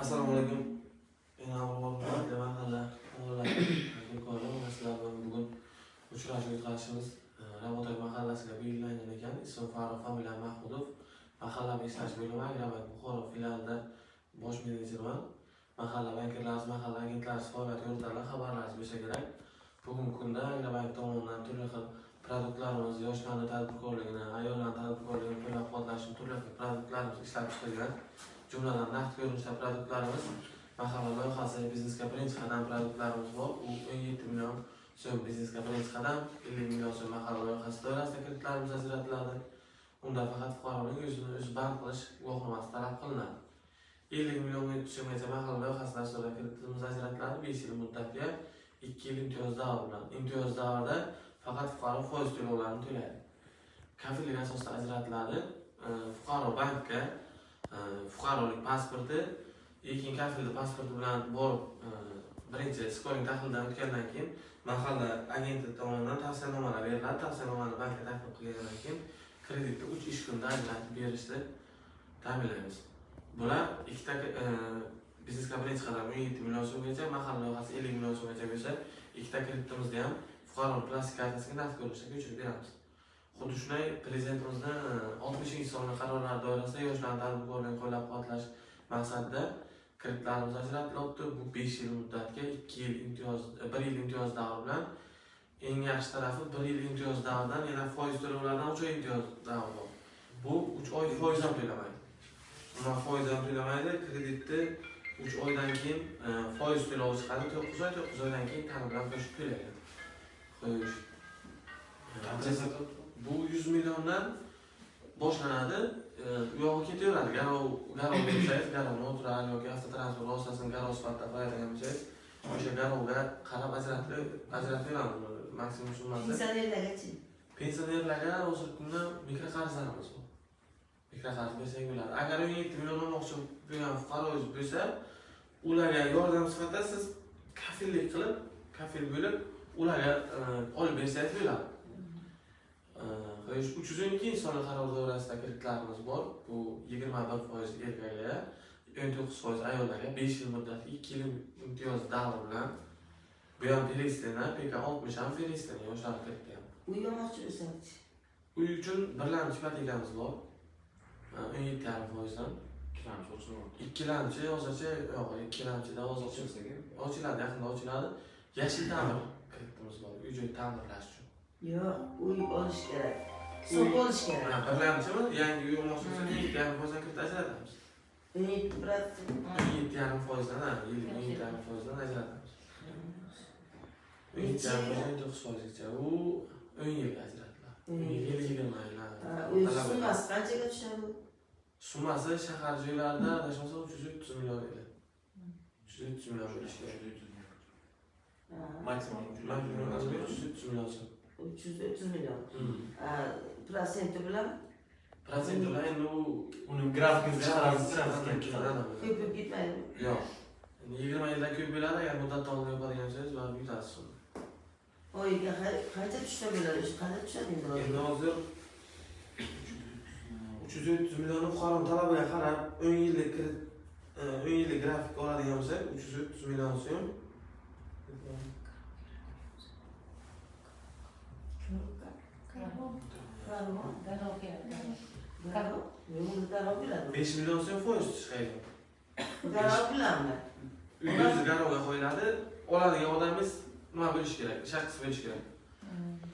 Assalomu alaykum. Men Abror mahalla do'konim sizlar bilan bugun uchrashuv o'tkazishimiz Rabotoy mahallasiga belgilangan ekan. Ismim Farruh, familiyam Mahmudov. Mahalla ishlash bo'limi Agrobank Buxoro filialida bosh menejerman. Mahalla bankirlarimiz, mahalla agentlari faoliyati yo'ritalib xabarlaringiz bo'lsa kerak. Bugungi kunda Agrobank tomonidan turli xil produktlarimiz, yoshlarning tadbirkorligini, ayollarning tadbirkorligini qo'llab-quvvatlash turli xil produktlarimiz ishlab chiqilgan. Jumladan naqd ko'rinishda produktlarimiz, mahalla loyihasi biznesga birinchi qadam produktlarimiz bor. U 17 million so'm biznesga birinchi qadam, 50 million so'm mahalla loyihasi doirasida kreditlarimiz ajratiladi. Unda faqat fuqaroning o'zini band qilish guvohnomasi talab qilinadi. 50 million so'mgacha mahalla loyihasi asosida kreditimiz ajratiladi 5 yil muddatga, 2 yil imtiyoz davri bilan. Imtiyoz davrida faqat fuqaro foiz to'lovlarini to'laydi. Kafillik asosida ajratiladi. Fuqaro bankka fuqarolik pasporti, lekin kafillik pasporti bilan borib birinchi skoring tahlildan o'tgandan keyin mahalla agenti tomonidan tavsiyanomalar beriladi. Tavsiyanomani bankka taqdim qilgandan keyin kreditni 3 ish kunida ajratib berishni ta'minlaymiz. Bular ikkita biznesga birinchi qadam 17 million so'mgacha, mahalla loyihasi 50 million so'mgacha bo'lsa, ikkita kreditimizni ham fuqaro plastik kartasiga naqd ko'rinishda ko'chirib beramiz. Xuddi shunday prezidentimizning 60-sonli qarorlari doirasida yoshlarning tadbirkorligini qo'llab-quvvatlash maqsadida kreditlarimiz ajratilyapti. Bu 5 yil muddatga, 2 yil imtiyoz, 1 yil imtiyoz davri bilan. Eng yaxshi tarafi 1 yil imtiyoz davridan yana foiz to'lovlaridan 3 oy imtiyoz davri bor. Bu 3 oy foiz ham to'lamaydi. Umuman foiz ham to'lamaydi. Kreditni 3 oydan keyin foiz to'lovi chiqadi. 9 oy, 9 oydan keyin ta'min bilan qo'shib to'laydi. Xo'sh. Bu 100 milliondan boshlanadi. U yoqqa ketaveradi. Garov bo'lsangiz, garov noturar yoki avtotransport vositasini garov sifatida foydalangan bo'lsangiz, o'sha garovga qarab ajratib maksimum summasi. Pensionerlargachi? Pensionerlarga hozirgi kunda mikroqarzlarimiz bor. Mikroqarz bersak bo'ladi. Agar 17 million olmoqchi bo'lgan fuqaroingiz bo'lsa, ularga yordam sifatida siz kafillik qilib, kafil bo'lib, ularga olib bersangiz bo'ladi. 312 sonli qaror doirasida kreditlarimiz bor. Bu 21% erkaklarga, 19% ayollarga 5 yil muddatga 2 yil imtiyoz davri bilan. Bu ham Filistinda, PK60 ham Filistinda yoshlar krediti ham. Uy olmoqchi bo'lsangiz. Uy uchun birlamchi ipotekamiz bor. 17,5%dan. Ikkilamchi hozircha yo'q, ikkilamchida hozircha ochiladi, yaqinda ochiladi. Yashil ta'mir kreditimiz bor. Uy-joy ta'mirlash uchun. Yo'q, uy olish kerak. So'p olish kerak. Birlamchimi? Yangi uy olmoqchi bo'lsak, 2,5%dan kredit ajratamiz. 17,5%dan, 17,5%dan ajratamiz. 17,5%gacha u 10 yilga ajratiladi. 10 yil 20 yil. Summasi qanchaga tushadi? Summasi shahar joylarida adashmasa 330 million edi. 330 million bo'lishi kerak. Maksimum 330 million. 330 million. Prosenti bilan? Prosenti bilan endi uni grafikini chiqaramiz. Ko'pib ketmaydi. Yo'q. 20 yilda ko'p bo'ladi, agar muddatdan oldin yopadigan bo'lsangiz, baribir yutasiz uni. Oyiga qancha tushsa bo'ladi? Qancha tushadi endi? Endi hozir 330 million fuqaroning talabiga qarab 10 yillik grafik oladigan bo'lsak, 330 million so'm. Garov bilan. 5 million so'm foiz chiqadi. Garov bilanmi? Uyingiz garovga qo'yiladi. Oladigan odamingiz nima bo'lishi kerak? Shaxs bo'lishi kerak.